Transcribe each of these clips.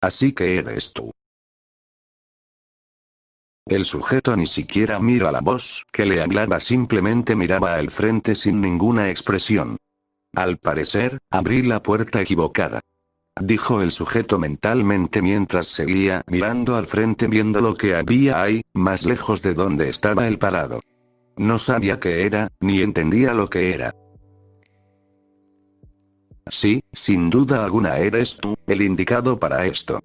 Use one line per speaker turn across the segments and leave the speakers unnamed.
así que eres tú. El sujeto ni siquiera miró a la voz que le hablaba, simplemente miraba al frente sin ninguna expresión. Al parecer, abrí la puerta equivocada, dijo el sujeto mentalmente mientras seguía mirando al frente, viendo lo que había ahí, más lejos de donde estaba él parado. No sabía qué era, ni entendía lo que era. Sí, sin duda alguna eres tú, el indicado para esto.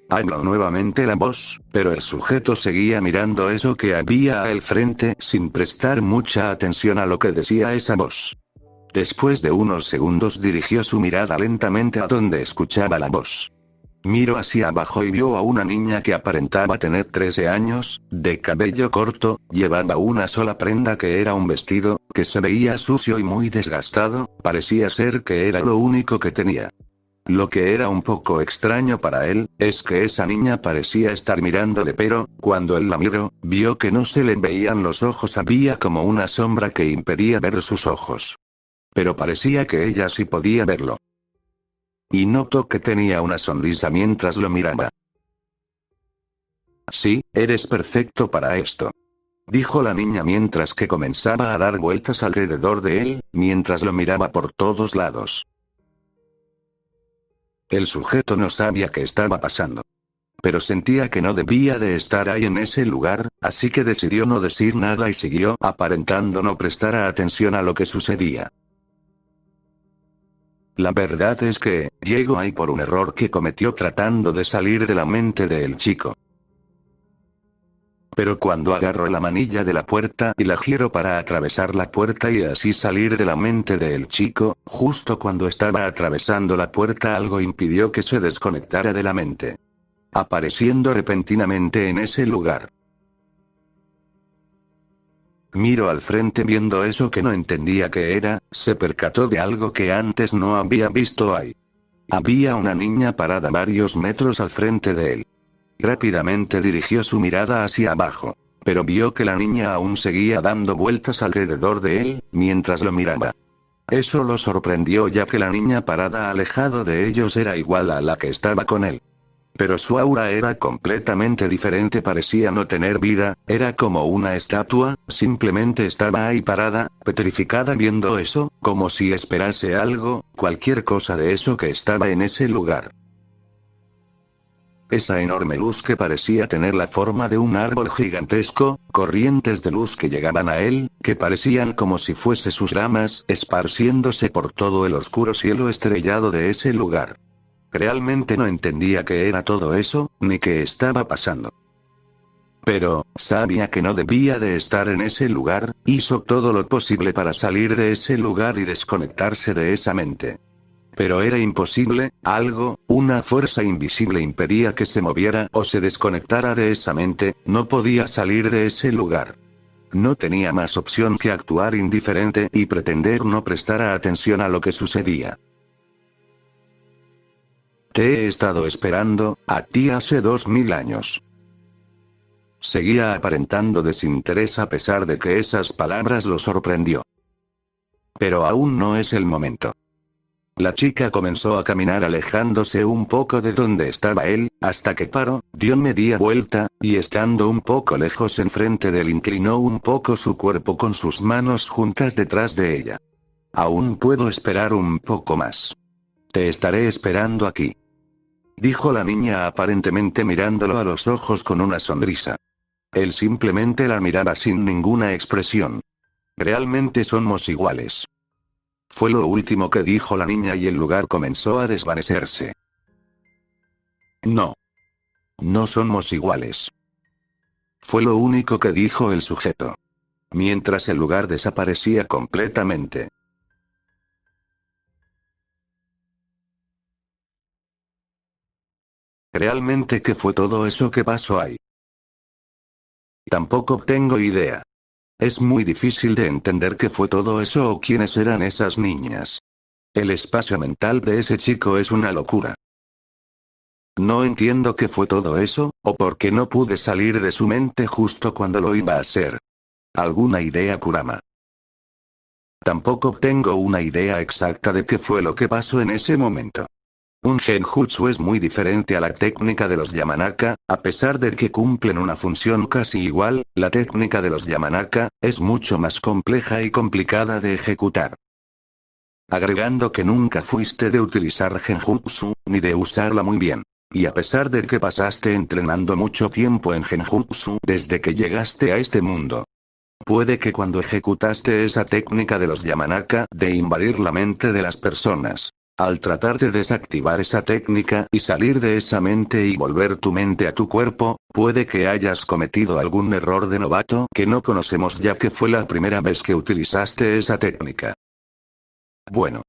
Habló nuevamente la voz, pero el sujeto seguía mirando eso que había al frente sin prestar mucha atención a lo que decía esa voz. Después de unos segundos dirigió su mirada lentamente a donde escuchaba la voz. Miró hacia abajo y vio a una niña que aparentaba tener 13 años, de cabello corto, llevaba una sola prenda que era un vestido, que se veía sucio y muy desgastado, parecía ser que era lo único que tenía. Lo que era un poco extraño para él, es que esa niña parecía estar mirándole, pero, cuando él la miró, vio que no se le veían los ojos, había como una sombra que impedía ver sus ojos. Pero parecía que ella sí podía verlo. Y notó que tenía una sonrisa mientras lo miraba. Sí, eres perfecto para esto, dijo la niña mientras que comenzaba a dar vueltas alrededor de él, mientras lo miraba por todos lados. El sujeto no sabía qué estaba pasando, pero sentía que no debía de estar ahí en ese lugar, así que decidió no decir nada y siguió aparentando no prestar atención a lo que sucedía. La verdad es que, llegó ahí por un error que cometió tratando de salir de la mente del chico. Pero cuando agarró la manilla de la puerta y la giró para atravesar la puerta y así salir de la mente del chico, justo cuando estaba atravesando la puerta algo impidió que se desconectara de la mente, apareciendo repentinamente en ese lugar. Miró al frente viendo eso que no entendía qué era, se percató de algo que antes no había visto ahí. Había una niña parada varios metros al frente de él. Rápidamente dirigió su mirada hacia abajo, pero vio que la niña aún seguía dando vueltas alrededor de él, mientras lo miraba. Eso lo sorprendió ya que la niña parada alejado de ellos era igual a la que estaba con él. Pero su aura era completamente diferente, parecía no tener vida, era como una estatua, simplemente estaba ahí parada, petrificada viendo eso, como si esperase algo, cualquier cosa de eso que estaba en ese lugar. Esa enorme luz que parecía tener la forma de un árbol gigantesco, corrientes de luz que llegaban a él, que parecían como si fuese sus ramas esparciéndose por todo el oscuro cielo estrellado de ese lugar. Realmente no entendía qué era todo eso, ni qué estaba pasando. Pero, sabía que no debía de estar en ese lugar, hizo todo lo posible para salir de ese lugar y desconectarse de esa mente. Pero era imposible, una fuerza invisible impedía que se moviera o se desconectara de esa mente, no podía salir de ese lugar. No tenía más opción que actuar indiferente y pretender no prestar atención a lo que sucedía. Te he estado esperando, a ti hace 2000 años. Seguía aparentando desinterés a pesar de que esas palabras lo sorprendió. Pero aún no es el momento. La chica comenzó a caminar alejándose un poco de donde estaba él, hasta que paró, dio media vuelta, y estando un poco lejos enfrente de él inclinó un poco su cuerpo con sus manos juntas detrás de ella. Aún puedo esperar un poco más. Te estaré esperando aquí, dijo la niña aparentemente mirándolo a los ojos con una sonrisa. Él simplemente la miraba sin ninguna expresión. Realmente somos iguales. Fue lo último que dijo la niña y el lugar comenzó a desvanecerse. No. No somos iguales. Fue lo único que dijo el sujeto, mientras el lugar desaparecía completamente. ¿Realmente qué fue todo eso que pasó ahí? Tampoco tengo idea. Es muy difícil de entender qué fue todo eso o quiénes eran esas niñas. El espacio mental de ese chico es una locura. No entiendo qué fue todo eso, o por qué no pude salir de su mente justo cuando lo iba a hacer. ¿Alguna idea, Kurama? Tampoco tengo una idea exacta de qué fue lo que pasó en ese momento. Un genjutsu es muy diferente a la técnica de los Yamanaka, a pesar de que cumplen una función casi igual, la técnica de los Yamanaka es mucho más compleja y complicada de ejecutar. Agregando que nunca fuiste de utilizar genjutsu, ni de usarla muy bien. Y a pesar de que pasaste entrenando mucho tiempo en genjutsu desde que llegaste a este mundo. Puede que cuando ejecutaste esa técnica de los Yamanaka de invadir la mente de las personas. Al tratar de desactivar esa técnica y salir de esa mente y volver tu mente a tu cuerpo, puede que hayas cometido algún error de novato que no conocemos ya que fue la primera vez que utilizaste esa técnica. Bueno.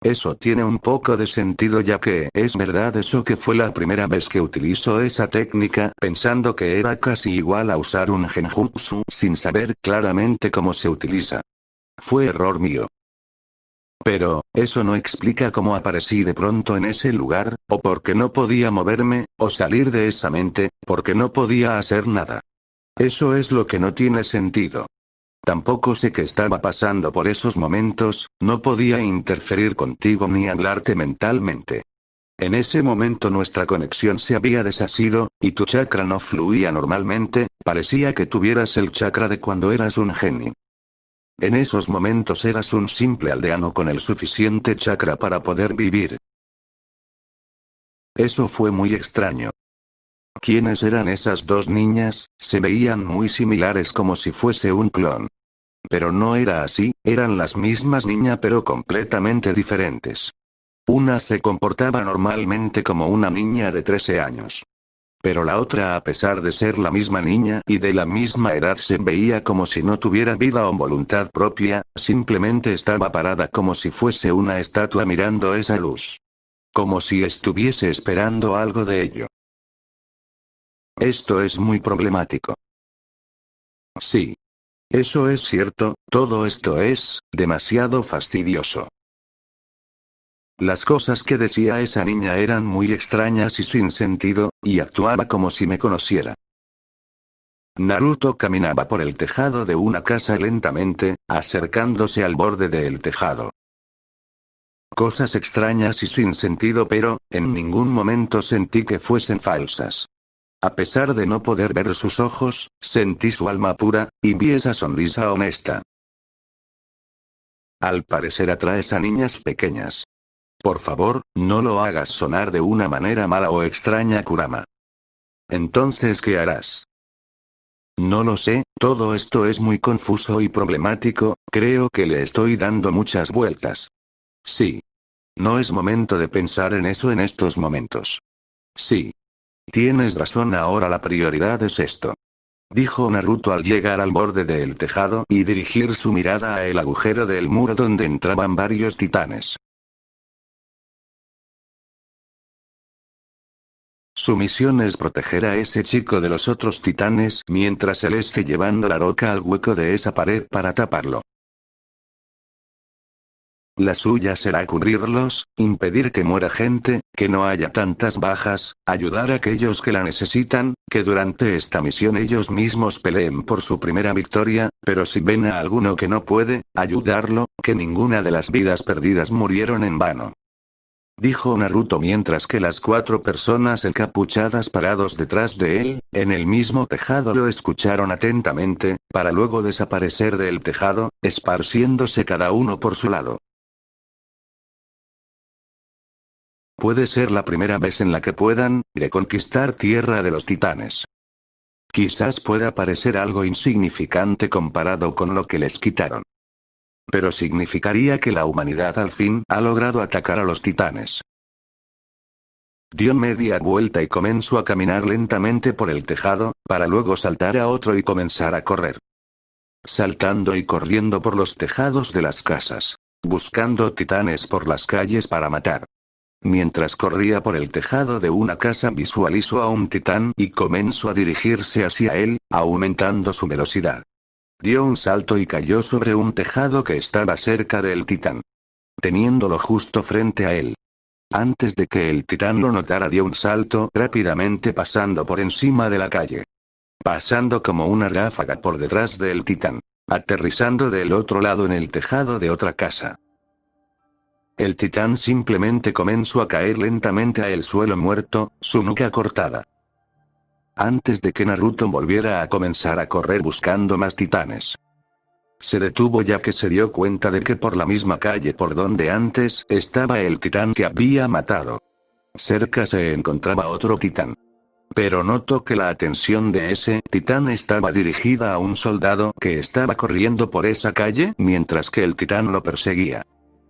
Eso tiene un poco de sentido ya que es verdad eso que fue la primera vez que utilizo esa técnica pensando que era casi igual a usar un genjutsu sin saber claramente cómo se utiliza. Fue error mío. Pero, eso no explica cómo aparecí de pronto en ese lugar, o porque no podía moverme, o salir de esa mente, porque no podía hacer nada. Eso es lo que no tiene sentido. Tampoco sé qué estaba pasando por esos momentos, no podía interferir contigo ni hablarte mentalmente. En ese momento nuestra conexión se había desasido, y tu chakra no fluía normalmente, parecía que tuvieras el chakra de cuando eras un genin. En esos momentos eras un simple aldeano con el suficiente chakra para poder vivir. Eso fue muy extraño. ¿Quiénes eran esas dos niñas? Se veían muy similares como si fuese un clon. Pero no era así, eran las mismas niñas pero completamente diferentes. Una se comportaba normalmente como una niña de 13 años. Pero la otra, a pesar de ser la misma niña y de la misma edad, se veía como si no tuviera vida o voluntad propia, simplemente estaba parada como si fuese una estatua mirando esa luz. Como si estuviese esperando algo de ello. Esto es muy problemático. Sí. Eso es cierto, todo esto es demasiado fastidioso. Las cosas que decía esa niña eran muy extrañas y sin sentido, y actuaba como si me conociera. Naruto caminaba por el tejado de una casa lentamente, acercándose al borde del tejado. Cosas extrañas y sin sentido, pero, en ningún momento sentí que fuesen falsas. A pesar de no poder ver sus ojos, sentí su alma pura, y vi esa sonrisa honesta. Al parecer atraes a niñas pequeñas. Por favor, no lo hagas sonar de una manera mala o extraña, Kurama. Entonces, ¿qué harás? No lo sé, todo esto es muy confuso y problemático, creo que le estoy dando muchas vueltas. Sí. No es momento de pensar en eso en estos momentos. Sí. Tienes razón, ahora la prioridad es esto. Dijo Naruto al llegar al borde del tejado y dirigir su mirada a el agujero del muro donde entraban varios titanes. Su misión es proteger a ese chico de los otros titanes mientras él esté llevando la roca al hueco de esa pared para taparlo. La suya será cubrirlos, impedir que muera gente, que no haya tantas bajas, ayudar a aquellos que la necesitan, que durante esta misión ellos mismos peleen por su primera victoria, pero si ven a alguno que no puede, ayudarlo, que ninguna de las vidas perdidas murieron en vano. Dijo Naruto mientras que las 4 personas encapuchadas parados detrás de él, en el mismo tejado lo escucharon atentamente, para luego desaparecer del tejado, esparciéndose cada uno por su lado. Puede ser la primera vez en la que puedan reconquistar tierra de los titanes. Quizás pueda parecer algo insignificante comparado con lo que les quitaron. Pero significaría que la humanidad al fin ha logrado atacar a los titanes. Dio media vuelta y comenzó a caminar lentamente por el tejado, para luego saltar a otro y comenzar a correr. Saltando y corriendo por los tejados de las casas. Buscando titanes por las calles para matar. Mientras corría por el tejado de una casa visualizó a un titán y comenzó a dirigirse hacia él, aumentando su velocidad. Dio un salto y cayó sobre un tejado que estaba cerca del titán. Teniéndolo justo frente a él. Antes de que el titán lo notara dio un salto rápidamente pasando por encima de la calle. Pasando como una ráfaga por detrás del titán. Aterrizando del otro lado en el tejado de otra casa. El titán simplemente comenzó a caer lentamente al suelo muerto, su nuca cortada. Antes de que Naruto volviera a comenzar a correr buscando más titanes. Se detuvo ya que se dio cuenta de que por la misma calle por donde antes estaba el titán que había matado. Cerca se encontraba otro titán. Pero notó que la atención de ese titán estaba dirigida a un soldado que estaba corriendo por esa calle mientras que el titán lo perseguía.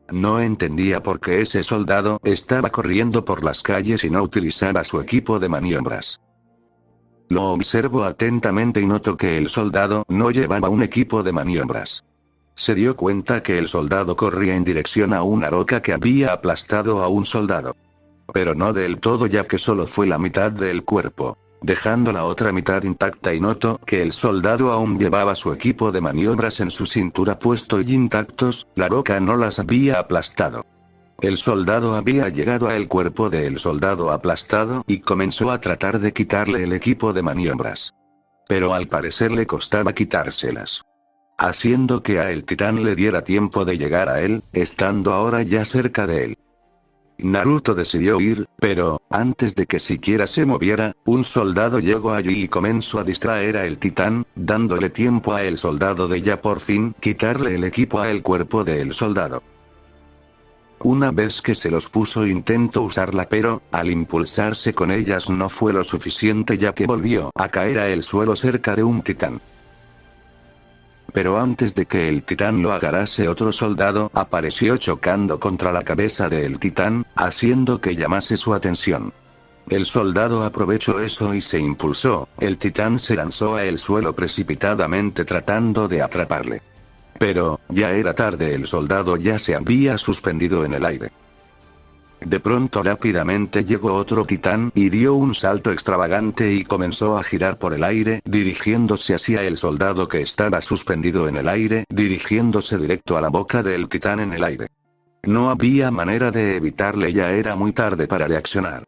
No entendía por qué ese soldado estaba corriendo por las calles y no utilizaba su equipo de maniobras. Lo observó atentamente y notó que el soldado no llevaba un equipo de maniobras. Se dio cuenta que el soldado corría en dirección a una roca que había aplastado a un soldado. Pero no del todo ya que solo fue la mitad del cuerpo, dejando la otra mitad intacta y notó que el soldado aún llevaba su equipo de maniobras en su cintura puesto y intactos, la roca no las había aplastado. El soldado había llegado al cuerpo del soldado aplastado y comenzó a tratar de quitarle el equipo de maniobras. Pero al parecer le costaba quitárselas. Haciendo que a el titán le diera tiempo de llegar a él, estando ahora ya cerca de él. Naruto decidió ir, pero, antes de que siquiera se moviera, un soldado llegó allí y comenzó a distraer a el titán, dándole tiempo a el soldado de ya por fin quitarle el equipo a el cuerpo del soldado. Una vez que se los puso intentó usarla pero, al impulsarse con ellas no fue lo suficiente ya que volvió a caer a el suelo cerca de un titán. Pero antes de que el titán lo agarrase otro soldado apareció chocando contra la cabeza del titán, haciendo que llamase su atención. El soldado aprovechó eso y se impulsó, el titán se lanzó a el suelo precipitadamente tratando de atraparle. Pero, ya era tarde, el soldado ya se había suspendido en el aire. De pronto rápidamente llegó otro titán y dio un salto extravagante y comenzó a girar por el aire, dirigiéndose hacia el soldado que estaba suspendido en el aire, dirigiéndose directo a la boca del titán en el aire. No había manera de evitarle, ya era muy tarde para reaccionar.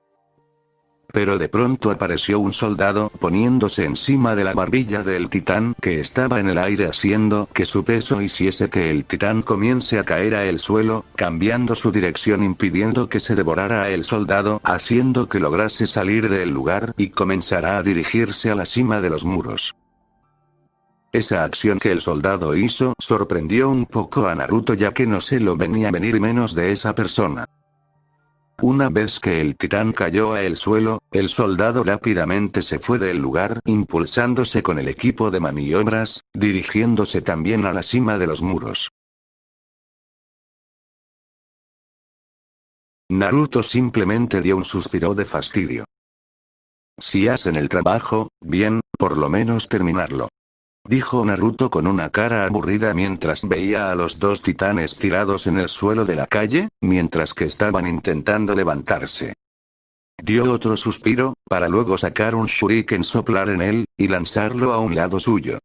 Pero de pronto apareció un soldado poniéndose encima de la barbilla del titán que estaba en el aire haciendo que su peso hiciese que el titán comience a caer a el suelo, cambiando su dirección impidiendo que se devorara a el soldado, haciendo que lograse salir del lugar y comenzará a dirigirse a la cima de los muros. Esa acción que el soldado hizo sorprendió un poco a Naruto ya que no se lo venía venir menos de esa persona. Una vez que el titán cayó a el suelo, el soldado rápidamente se fue del lugar, impulsándose con el equipo de maniobras, dirigiéndose también a la cima de los muros. Naruto simplemente dio un suspiro de fastidio. Si hacen el trabajo, bien, por lo menos terminarlo. Dijo Naruto con una cara aburrida mientras veía a los dos titanes tirados en el suelo de la calle, mientras que estaban intentando levantarse. Dio otro suspiro, para luego sacar un shuriken, soplar en él, y lanzarlo a un lado suyo.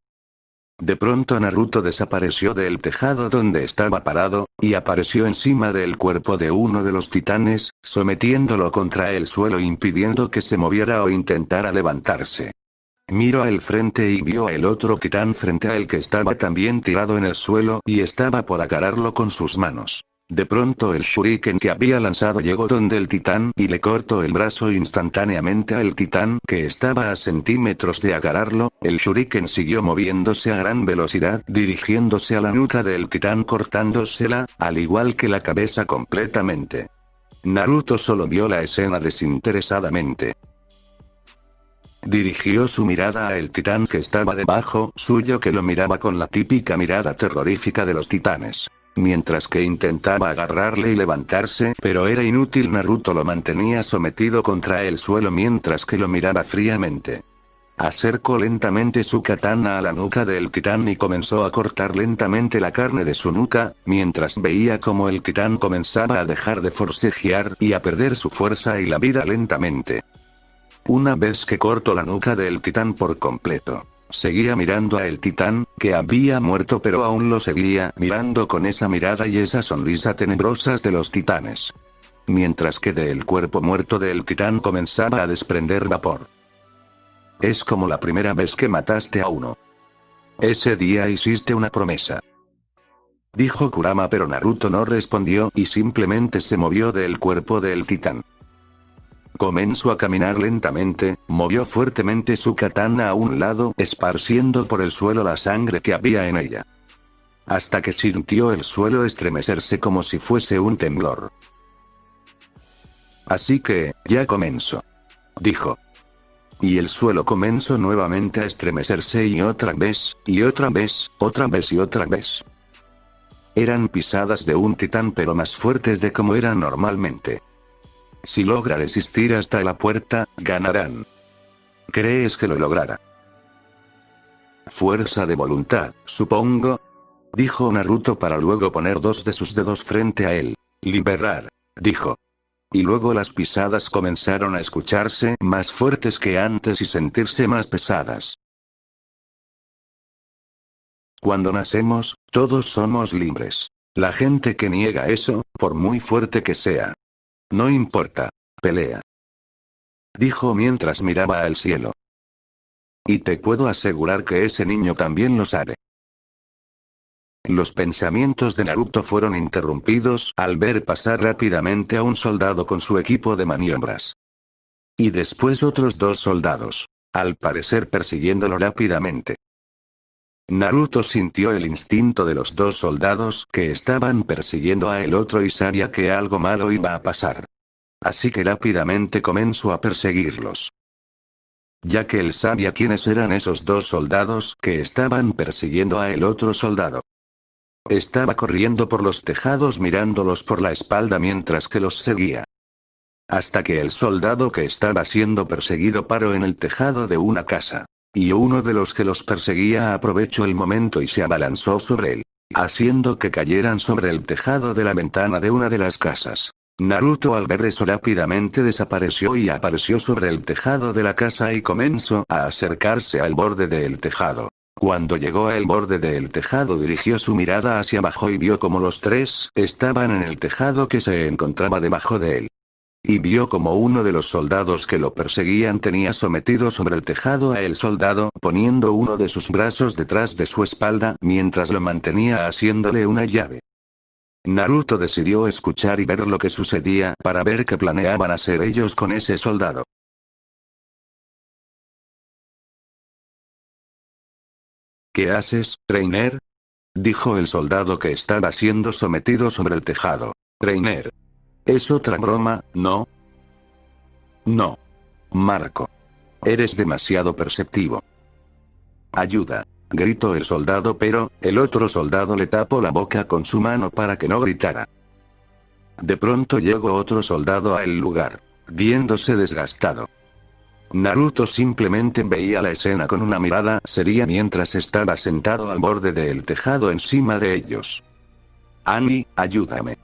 De pronto Naruto desapareció del tejado donde estaba parado, y apareció encima del cuerpo de uno de los titanes, sometiéndolo contra el suelo impidiendo que se moviera o intentara levantarse. Miró al frente y vio el otro titán frente a él que estaba también tirado en el suelo y estaba por agarrarlo con sus manos. De pronto el shuriken que había lanzado llegó donde el titán y le cortó el brazo instantáneamente al titán que estaba a centímetros de agarrarlo. El shuriken siguió moviéndose a gran velocidad dirigiéndose a la nuca del titán cortándosela, al igual que la cabeza completamente. Naruto solo vio la escena desinteresadamente. Dirigió su mirada a el titán que estaba debajo suyo que lo miraba con la típica mirada terrorífica de los titanes. Mientras que intentaba agarrarle y levantarse, pero era inútil. Naruto lo mantenía sometido contra el suelo mientras que lo miraba fríamente. Acercó lentamente su katana a la nuca del titán y comenzó a cortar lentamente la carne de su nuca, mientras veía como el titán comenzaba a dejar de forcejear y a perder su fuerza y la vida lentamente. Una vez que cortó la nuca del titán por completo, seguía mirando a el titán, que había muerto pero aún lo seguía mirando con esa mirada y esa sonrisa tenebrosas de los titanes. Mientras que del cuerpo muerto del titán comenzaba a desprender vapor. Es como la primera vez que mataste a uno. Ese día hiciste una promesa. dijo Kurama, pero Naruto no respondió y simplemente se movió del cuerpo del titán. Comenzó a caminar lentamente, movió fuertemente su katana a un lado, esparciendo por el suelo la sangre que había en ella. Hasta que sintió el suelo estremecerse como si fuese un temblor. Así que, ya comenzó, dijo. Y el suelo comenzó nuevamente a estremecerse y otra vez, y otra vez, otra vez y otra vez. Eran pisadas de un titán pero más fuertes de como eran normalmente. Si logra resistir hasta la puerta, ganarán. ¿Crees que lo logrará? Fuerza de voluntad, supongo, dijo Naruto para luego poner dos de sus dedos frente a él. Liberar, dijo. Y luego las pisadas comenzaron a escucharse más fuertes que antes y sentirse más pesadas. Cuando nacemos, todos somos libres. La gente que niega eso, por muy fuerte que sea. No importa. Pelea. Dijo mientras miraba al cielo. Y te puedo asegurar que ese niño también lo sabe. Los pensamientos de Naruto fueron interrumpidos al ver pasar rápidamente a un soldado con su equipo de maniobras. Y después otros dos soldados, al parecer persiguiéndolo rápidamente. Naruto sintió el instinto de los dos soldados que estaban persiguiendo a el otro y sabía que algo malo iba a pasar. Así que rápidamente comenzó a perseguirlos. Ya que él sabía quiénes eran esos dos soldados que estaban persiguiendo a el otro soldado. Estaba corriendo por los tejados mirándolos por la espalda mientras que los seguía. Hasta que el soldado que estaba siendo perseguido paró en el tejado de una casa. Y uno de los que los perseguía aprovechó el momento y se abalanzó sobre él, haciendo que cayeran sobre el tejado de la ventana de una de las casas. Naruto al ver eso rápidamente desapareció y apareció sobre el tejado de la casa y comenzó a acercarse al borde del tejado. Cuando llegó al borde del tejado dirigió su mirada hacia abajo y vio como los tres estaban en el tejado que se encontraba debajo de él. Y vio como uno de los soldados que lo perseguían tenía sometido sobre el tejado a el soldado, poniendo uno de sus brazos detrás de su espalda mientras lo mantenía haciéndole una llave. Naruto decidió escuchar y ver lo que sucedía para ver qué planeaban hacer ellos con ese soldado. ¿Qué haces, Reiner? Dijo el soldado que estaba siendo sometido sobre el tejado. Reiner. ¿Es otra broma, no? No. Marco. Eres demasiado perceptivo. Ayuda. Gritó el soldado, pero el otro soldado le tapó la boca con su mano para que no gritara. De pronto llegó otro soldado al lugar, viéndose desgastado. Naruto simplemente veía la escena con una mirada seria mientras estaba sentado al borde del tejado encima de ellos. Annie, ayúdame.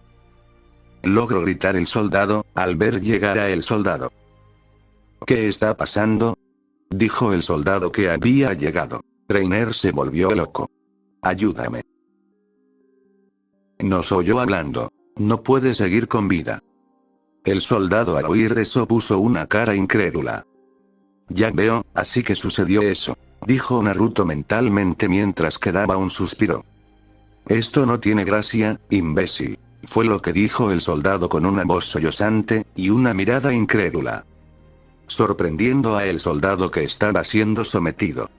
Logró gritar el soldado, al ver llegar a el soldado. ¿Qué está pasando? Dijo el soldado que había llegado. Reiner se volvió loco. Ayúdame. Nos oyó hablando. No puede seguir con vida. El soldado al oír eso puso una cara incrédula. Ya veo, así que sucedió eso, dijo Naruto mentalmente mientras que daba un suspiro. Esto no tiene gracia, imbécil, fue lo que dijo el soldado con una voz sollozante y una mirada incrédula. Sorprendiendo a el soldado que estaba siendo sometido.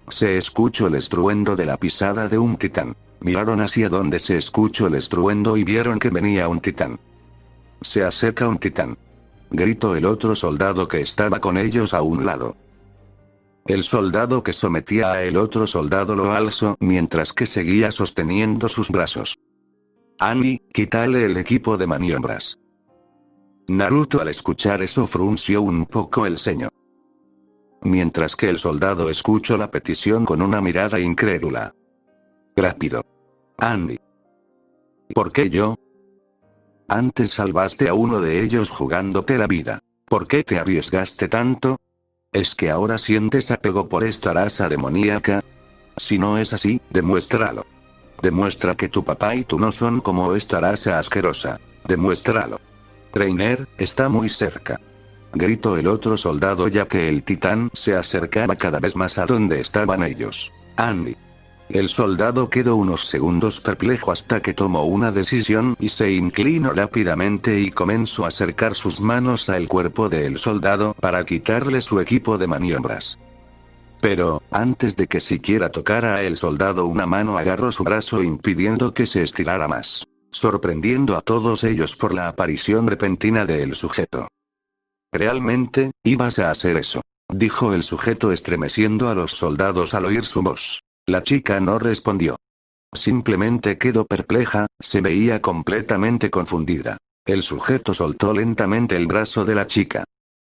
Se escuchó el estruendo de la pisada de un titán. Miraron hacia donde se escuchó el estruendo y vieron que venía un titán. Se acerca un titán. Gritó el otro soldado que estaba con ellos a un lado. El soldado que sometía a el otro soldado lo alzó mientras que seguía sosteniendo sus brazos. Annie, quítale el equipo de maniobras. Naruto al escuchar eso frunció un poco el ceño. Mientras que el soldado escuchó la petición con una mirada incrédula. Rápido. Annie. ¿Por qué yo? Antes salvaste a uno de ellos jugándote la vida. ¿Por qué te arriesgaste tanto? ¿Es que ahora sientes apego por esta raza demoníaca? Si no es así, demuéstralo. Demuestra que tu papá y tú no son como esta raza asquerosa. Demuéstralo. Reiner, está muy cerca. Gritó el otro soldado ya que el titán se acercaba cada vez más a donde estaban ellos. Annie. El soldado quedó unos segundos perplejo hasta que tomó una decisión y se inclinó rápidamente y comenzó a acercar sus manos al cuerpo del soldado para quitarle su equipo de maniobras. Pero, antes de que siquiera tocara a el soldado, una mano agarró su brazo impidiendo que se estirara más, sorprendiendo a todos ellos por la aparición repentina del sujeto. «¿Realmente, ibas a hacer eso?», dijo el sujeto estremeciendo a los soldados al oír su voz. La chica no respondió. Simplemente quedó perpleja, se veía completamente confundida. El sujeto soltó lentamente el brazo de la chica.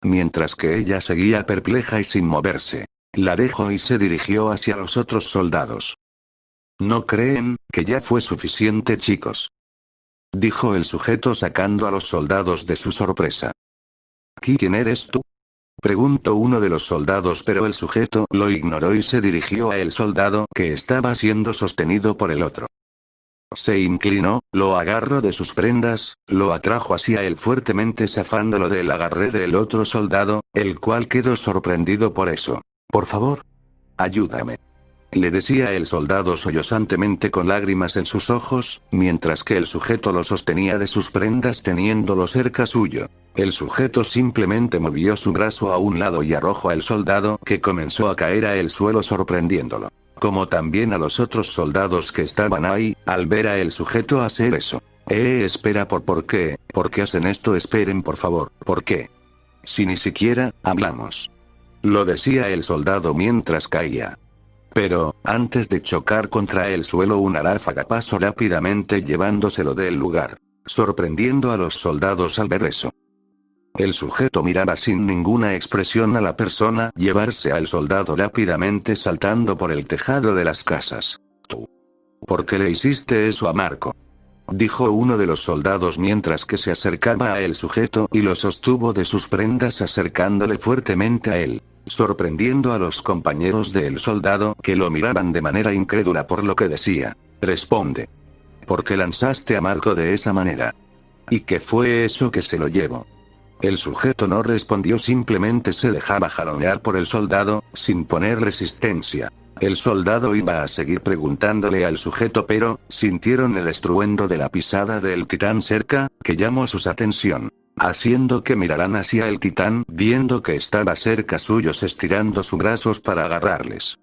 Mientras que ella seguía perpleja y sin moverse, la dejó y se dirigió hacia los otros soldados. «¿No creen que ya fue suficiente, chicos?», dijo el sujeto sacando a los soldados de su sorpresa. «¿Quién eres tú?», preguntó uno de los soldados, pero el sujeto lo ignoró y se dirigió a el soldado que estaba siendo sostenido por el otro. Se inclinó, lo agarró de sus prendas, lo atrajo hacia él fuertemente zafándolo del agarre del otro soldado, el cual quedó sorprendido por eso. «Por favor, ayúdame», le decía el soldado sollozantemente con lágrimas en sus ojos, mientras que el sujeto lo sostenía de sus prendas teniéndolo cerca suyo. El sujeto simplemente movió su brazo a un lado y arrojó al soldado que comenzó a caer al suelo sorprendiéndolo. Como también a los otros soldados que estaban ahí, al ver a el sujeto hacer eso. Espera, ¿por qué? ¿Por qué hacen esto? Esperen por favor, ¿por qué? Si ni siquiera hablamos», lo decía el soldado mientras caía. Pero, antes de chocar contra el suelo, una ráfaga pasó rápidamente llevándoselo del lugar, sorprendiendo a los soldados al ver eso. El sujeto miraba sin ninguna expresión a la persona llevarse al soldado rápidamente saltando por el tejado de las casas. «¿Tú? ¿Por qué le hiciste eso a Marco?», dijo uno de los soldados mientras que se acercaba a el sujeto y lo sostuvo de sus prendas acercándole fuertemente a él, sorprendiendo a los compañeros del soldado que lo miraban de manera incrédula por lo que decía. «Responde. ¿Por qué lanzaste a Marco de esa manera? ¿Y qué fue eso que se lo llevó?». El sujeto no respondió, simplemente se dejaba jalonear por el soldado, sin poner resistencia. El soldado iba a seguir preguntándole al sujeto, pero sintieron el estruendo de la pisada del titán cerca, que llamó su atención, haciendo que miraran hacia el titán, viendo que estaba cerca suyos estirando sus brazos para agarrarles.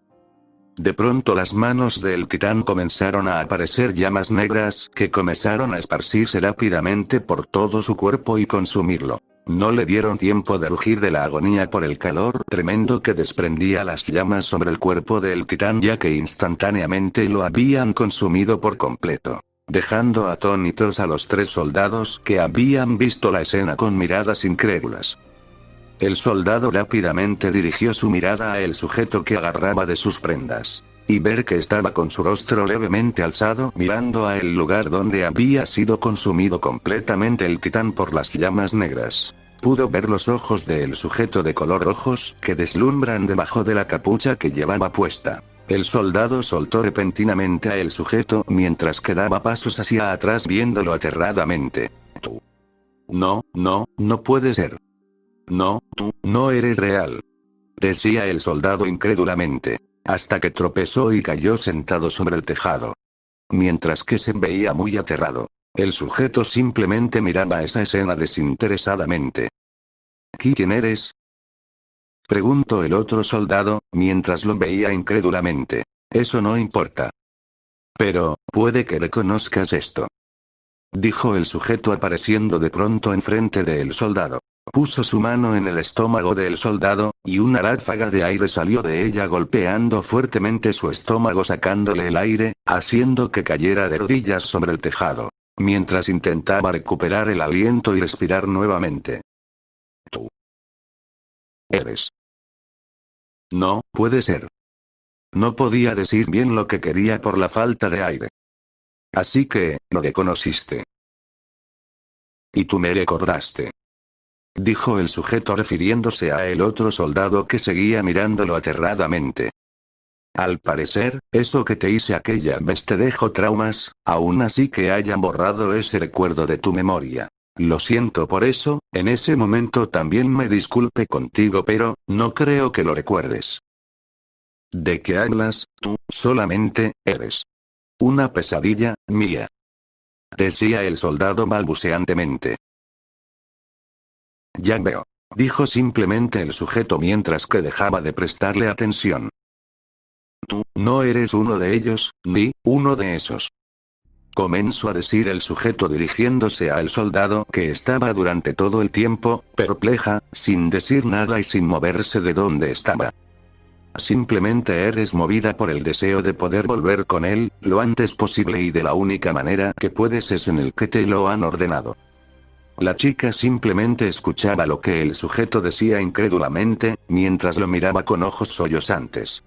De pronto las manos del titán comenzaron a aparecer llamas negras que comenzaron a esparcirse rápidamente por todo su cuerpo y consumirlo. No le dieron tiempo de rugir de la agonía por el calor tremendo que desprendía las llamas sobre el cuerpo del titán, ya que instantáneamente lo habían consumido por completo, dejando atónitos a los tres soldados que habían visto la escena con miradas incrédulas. El soldado rápidamente dirigió su mirada a el sujeto que agarraba de sus prendas, y ver que estaba con su rostro levemente alzado mirando a el lugar donde había sido consumido completamente el titán por las llamas negras. Pudo ver los ojos del sujeto de color rojos que deslumbran debajo de la capucha que llevaba puesta. El soldado soltó repentinamente a el sujeto mientras que daba pasos hacia atrás viéndolo aterradamente. «Tú. No puede ser. No, tú no eres real», decía el soldado incrédulamente, hasta que tropezó y cayó sentado sobre el tejado. Mientras que se veía muy aterrado, el sujeto simplemente miraba esa escena desinteresadamente. «¿Quién eres?», preguntó el otro soldado, mientras lo veía incrédulamente. «Eso no importa. Pero, puede que reconozcas esto», dijo el sujeto apareciendo de pronto enfrente del soldado. Puso su mano en el estómago del soldado, y una ráfaga de aire salió de ella golpeando fuertemente su estómago sacándole el aire, haciendo que cayera de rodillas sobre el tejado, mientras intentaba recuperar el aliento y respirar nuevamente. «Tú eres». «No puede ser». No podía decir bien lo que quería por la falta de aire. «Así que, lo reconociste. Y tú me recordaste», dijo el sujeto refiriéndose a el otro soldado que seguía mirándolo aterradamente. «Al parecer, eso que te hice aquella vez te dejó traumas, aún así que hayan borrado ese recuerdo de tu memoria. Lo siento por eso, en ese momento también me disculpe contigo, pero, no creo que lo recuerdes». ¿De qué hablas? Tú, solamente, eres una pesadilla, mía. Decía el soldado balbuceantemente. Ya veo. Dijo simplemente el sujeto mientras que dejaba de prestarle atención. Tú, no eres uno de ellos, ni uno de esos. Comenzó a decir el sujeto dirigiéndose al soldado que estaba durante todo el tiempo, perpleja, sin decir nada y sin moverse de donde estaba. Simplemente eres movida por el deseo de poder volver con él, lo antes posible y de la única manera que puedes es en el que te lo han ordenado. La chica simplemente escuchaba lo que el sujeto decía incrédulamente, mientras lo miraba con ojos sollozantes.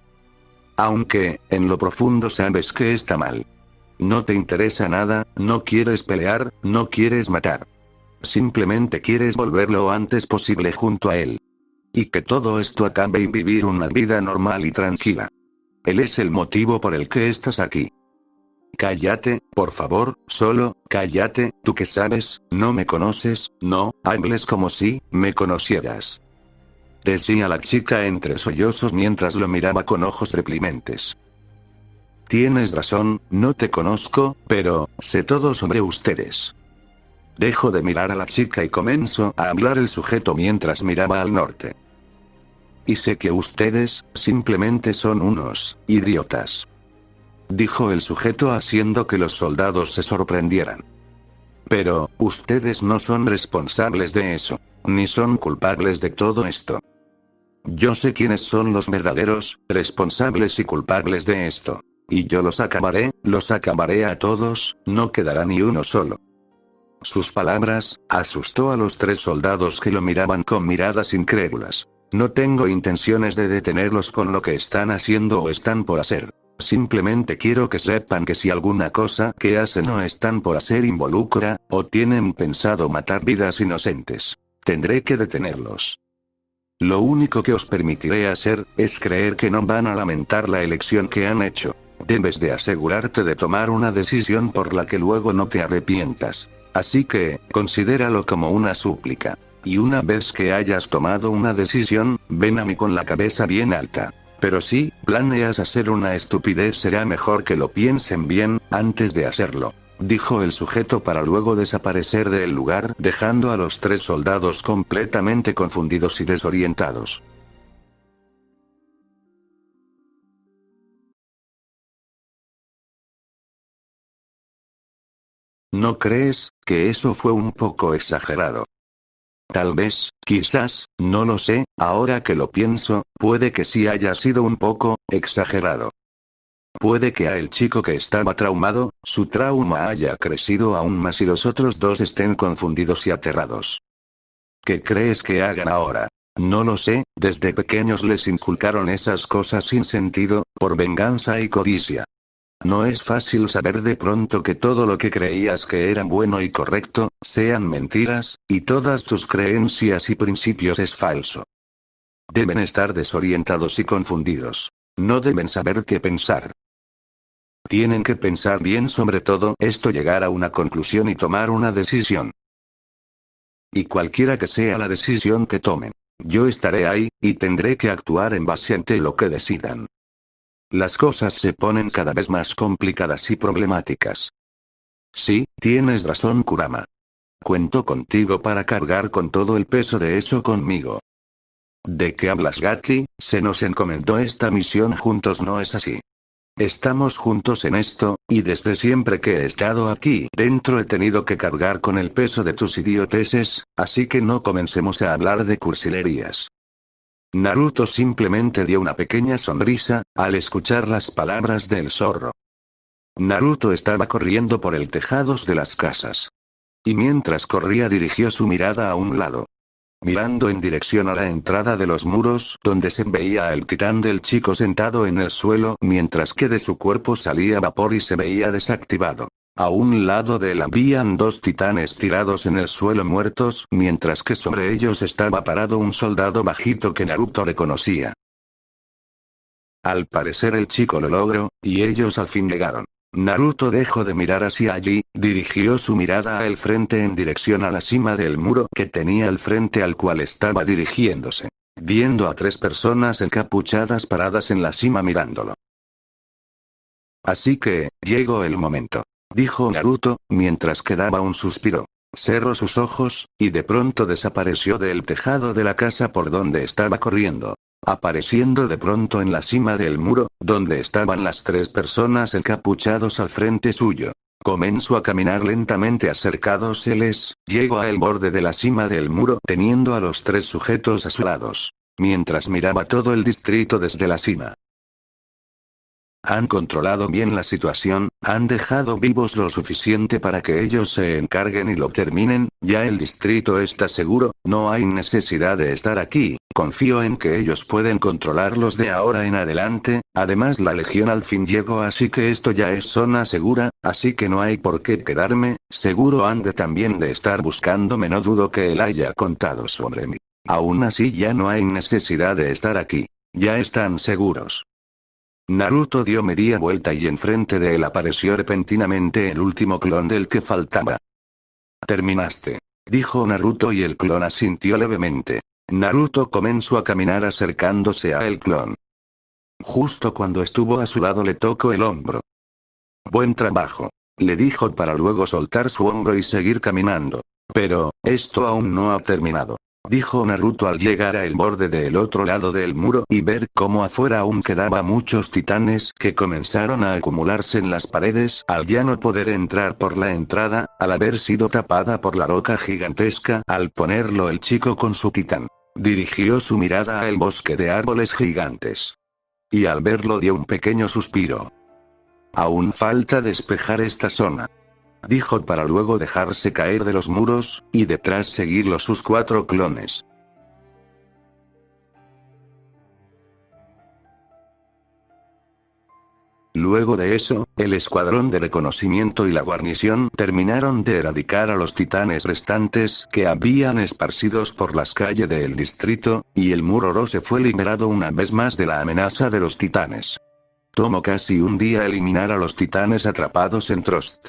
Aunque, en lo profundo sabes que está mal. No te interesa nada, no quieres pelear, no quieres matar. Simplemente quieres volver lo antes posible junto a él. Y que todo esto acabe y vivir una vida normal y tranquila. Él es el motivo por el que estás aquí. Cállate, por favor, solo, cállate, tú que sabes, no me conoces, no, hables como si me conocieras. Decía la chica entre sollozos mientras lo miraba con ojos reprimentes. Tienes razón, no te conozco, pero sé todo sobre ustedes. Dejó de mirar a la chica y comenzó a hablar el sujeto mientras miraba al norte. Y sé que ustedes, simplemente son unos idiotas. Dijo el sujeto haciendo que los soldados se sorprendieran. Pero, ustedes no son responsables de eso, ni son culpables de todo esto. Yo sé quiénes son los verdaderos, responsables y culpables de esto. Y yo los acabaré a todos, no quedará ni uno solo. Sus palabras, asustó a los 3 soldados que lo miraban con miradas incrédulas. No tengo intenciones de detenerlos con lo que están haciendo o están por hacer. Simplemente quiero que sepan que si alguna cosa que hacen o están por hacer involucra, o tienen pensado matar vidas inocentes, tendré que detenerlos. Lo único que os permitiré hacer, es creer que no van a lamentar la elección que han hecho. Debes de asegurarte de tomar una decisión por la que luego no te arrepientas. Así que, considéralo como una súplica. Y una vez que hayas tomado una decisión, ven a mí con la cabeza bien alta. Pero si planeas hacer una estupidez será mejor que lo piensen bien, antes de hacerlo. Dijo el sujeto para luego desaparecer del lugar, dejando a los 3 soldados completamente confundidos y desorientados. ¿No crees que eso fue un poco exagerado? Tal vez, quizás, no lo sé, ahora que lo pienso, puede que sí haya sido un poco exagerado. Puede que a el chico que estaba traumado, su trauma haya crecido aún más y los otros 2 estén confundidos y aterrados. ¿Qué crees que hagan ahora? No lo sé, desde pequeños les inculcaron esas cosas sin sentido, por venganza y codicia. No es fácil saber de pronto que todo lo que creías que era bueno y correcto, sean mentiras, y todas tus creencias y principios es falso. Deben estar desorientados y confundidos. No deben saber qué pensar. Tienen que pensar bien sobre todo esto, llegar a una conclusión y tomar una decisión. Y cualquiera que sea la decisión que tomen, yo estaré ahí, y tendré que actuar en base ante lo que decidan. Las cosas se ponen cada vez más complicadas y problemáticas. Sí, tienes razón, Kurama. Cuento contigo para cargar con todo el peso de eso conmigo. ¿De qué hablas, Gaki? Se nos encomendó esta misión juntos, ¿no es así? Estamos juntos en esto, y desde siempre que he estado aquí dentro he tenido que cargar con el peso de tus idioteces, así que no comencemos a hablar de cursilerías. Naruto simplemente dio una pequeña sonrisa, al escuchar las palabras del zorro. Naruto estaba corriendo por el tejados de las casas. Y mientras corría dirigió su mirada a un lado. Mirando en dirección a la entrada de los muros, donde se veía al titán del chico sentado en el suelo, mientras que de su cuerpo salía vapor y se veía desactivado. A un lado de él habían 2 titanes tirados en el suelo muertos, mientras que sobre ellos estaba parado un soldado bajito que Naruto reconocía. Al parecer el chico lo logró, y ellos al fin llegaron. Naruto dejó de mirar hacia allí, dirigió su mirada al frente en dirección a la cima del muro que tenía al frente al cual estaba dirigiéndose. viendo a 3 personas encapuchadas paradas en la cima mirándolo. Así que, llegó el momento, dijo Naruto, mientras que daba un suspiro. Cerró sus ojos, y de pronto desapareció del tejado de la casa por donde estaba corriendo. Apareciendo de pronto en la cima del muro, donde estaban las 3 personas encapuchados al frente suyo. Comenzó a caminar lentamente acercándoseles, llegó al borde de la cima del muro teniendo a los 3 sujetos a sus lados. Mientras miraba todo el distrito desde la cima. Han controlado bien la situación, han dejado vivos lo suficiente para que ellos se encarguen y lo terminen, ya el distrito está seguro, no hay necesidad de estar aquí, confío en que ellos pueden controlarlos de ahora en adelante, además la legión al fin llegó así que esto ya es zona segura, así que no hay por qué quedarme, seguro han de también de estar buscándome no dudo que él haya contado sobre mí. Aún así ya no hay necesidad de estar aquí, ya están seguros. Naruto dio media vuelta y enfrente de él apareció repentinamente el último clon del que faltaba. Terminaste, dijo Naruto y el clon asintió levemente. Naruto comenzó a caminar acercándose a el clon. Justo cuando estuvo a su lado le tocó el hombro. Buen trabajo, le dijo para luego soltar su hombro y seguir caminando. Pero, esto aún no ha terminado. Dijo Naruto al llegar al borde del otro lado del muro y ver cómo afuera aún quedaba muchos titanes que comenzaron a acumularse en las paredes al ya no poder entrar por la entrada, al haber sido tapada por la roca gigantesca al ponerlo el chico con su titán. Dirigió su mirada al bosque de árboles gigantes. Y al verlo dio un pequeño suspiro. Aún falta despejar esta zona. Dijo para luego dejarse caer de los muros, y detrás seguirlo sus 4 clones. Luego de eso, el escuadrón de reconocimiento y la guarnición terminaron de erradicar a los titanes restantes que habían esparcidos por las calles del distrito, y el muro Rose fue liberado una vez más de la amenaza de los titanes. Tomó casi un día eliminar a los titanes atrapados en Trost.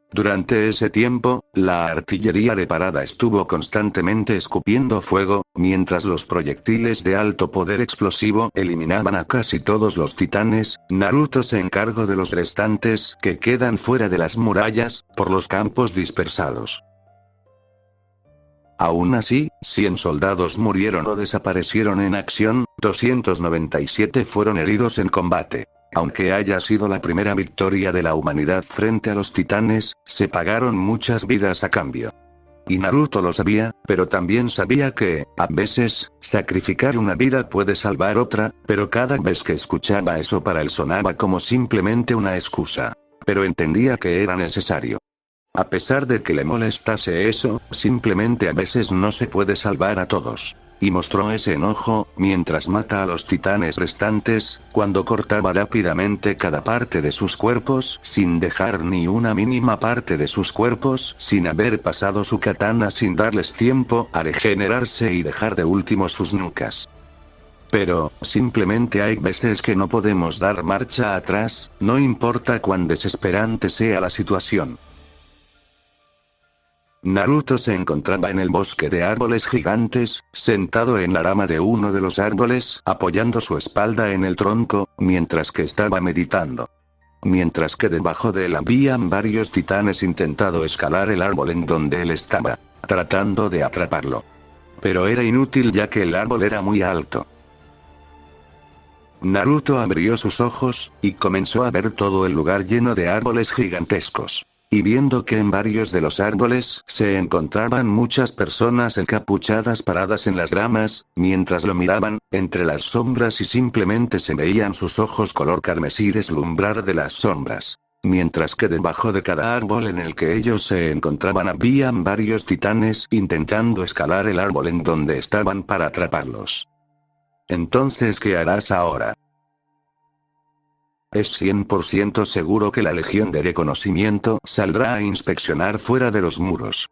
Durante ese tiempo, la artillería reparada estuvo constantemente escupiendo fuego, mientras los proyectiles de alto poder explosivo eliminaban a casi todos los titanes. Naruto se encargó de los restantes que quedan fuera de las murallas, por los campos dispersados. Aún así, 100 soldados murieron o desaparecieron en acción, 297 fueron heridos en combate. Aunque haya sido la primera victoria de la humanidad frente a los titanes, se pagaron muchas vidas a cambio. Y Naruto lo sabía, pero también sabía que, a veces, sacrificar una vida puede salvar otra, pero cada vez que escuchaba eso para él sonaba como simplemente una excusa. Pero entendía que era necesario. A pesar de que le molestase eso, simplemente a veces no se puede salvar a todos. Y mostró ese enojo, mientras mata a los titanes restantes, cuando cortaba rápidamente cada parte de sus cuerpos, sin dejar ni una mínima parte de sus cuerpos, sin haber pasado su katana sin darles tiempo a regenerarse y dejar de último sus nucas. Pero, simplemente hay veces que no podemos dar marcha atrás, no importa cuán desesperante sea la situación. Naruto se encontraba en el bosque de árboles gigantes, sentado en la rama de uno de los árboles, apoyando su espalda en el tronco, mientras que estaba meditando. Mientras que debajo de él habían varios titanes intentando escalar el árbol en donde él estaba, tratando de atraparlo. Pero era inútil ya que el árbol era muy alto. Naruto abrió sus ojos, y comenzó a ver todo el lugar lleno de árboles gigantescos. Y viendo que en varios de los árboles se encontraban muchas personas encapuchadas paradas en las ramas, mientras lo miraban, entre las sombras y simplemente se veían sus ojos color carmesí deslumbrar de las sombras. Mientras que debajo de cada árbol en el que ellos se encontraban habían varios titanes intentando escalar el árbol en donde estaban para atraparlos. Entonces, ¿qué harás ahora? Es 100% seguro que la Legión de Reconocimiento saldrá a inspeccionar fuera de los muros.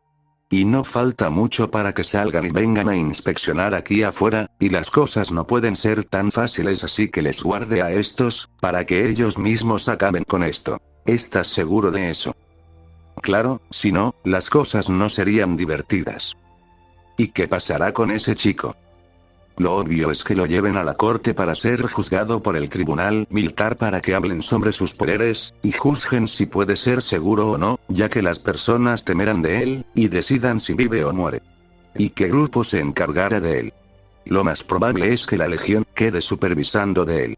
Y no falta mucho para que salgan y vengan a inspeccionar aquí afuera, y las cosas no pueden ser tan fáciles así que les guarde a estos, para que ellos mismos acaben con esto. ¿Estás seguro de eso? Claro, si no, las cosas no serían divertidas. ¿Y qué pasará con ese chico? Lo obvio es que lo lleven a la corte para ser juzgado por el tribunal militar para que hablen sobre sus poderes, y juzguen si puede ser seguro o no, ya que las personas temerán de él, y decidan si vive o muere. Y qué grupo se encargará de él. Lo más probable es que la Legión quede supervisando de él.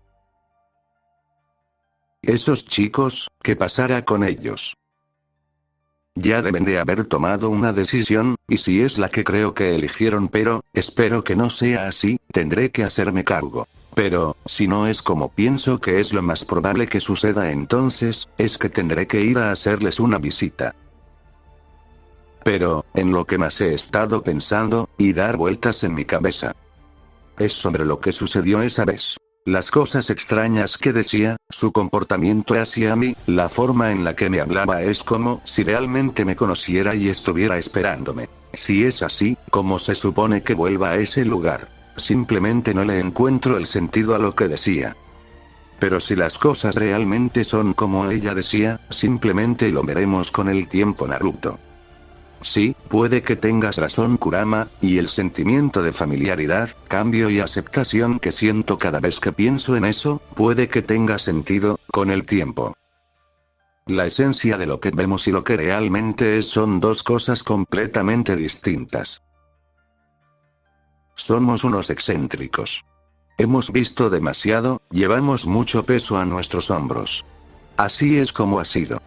Esos chicos, ¿qué pasará con ellos? Ya deben de haber tomado una decisión, y si es la que creo que eligieron, pero, espero que no sea así, tendré que hacerme cargo. Pero, si no es como pienso que es lo más probable que suceda, entonces, es que tendré que ir a hacerles una visita. Pero, en lo que más he estado pensando, y dar vueltas en mi cabeza, es sobre lo que sucedió esa vez. Las cosas extrañas que decía, su comportamiento hacia mí, la forma en la que me hablaba es como si realmente me conociera y estuviera esperándome. Si es así, ¿cómo se supone que vuelva a ese lugar? Simplemente no le encuentro el sentido a lo que decía. Pero si las cosas realmente son como ella decía, simplemente lo veremos con el tiempo, Naruto. Sí, puede que tengas razón, Kurama, y el sentimiento de familiaridad, cambio y aceptación que siento cada vez que pienso en eso, puede que tenga sentido, con el tiempo. La esencia de lo que vemos y lo que realmente es son dos cosas completamente distintas. Somos unos excéntricos. Hemos visto demasiado, llevamos mucho peso a nuestros hombros. Así es como ha sido.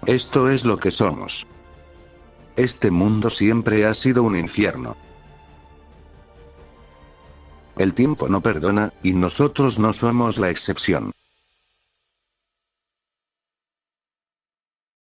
Esto es lo que somos. Este mundo siempre ha sido un infierno. El tiempo no perdona, y nosotros no somos la excepción.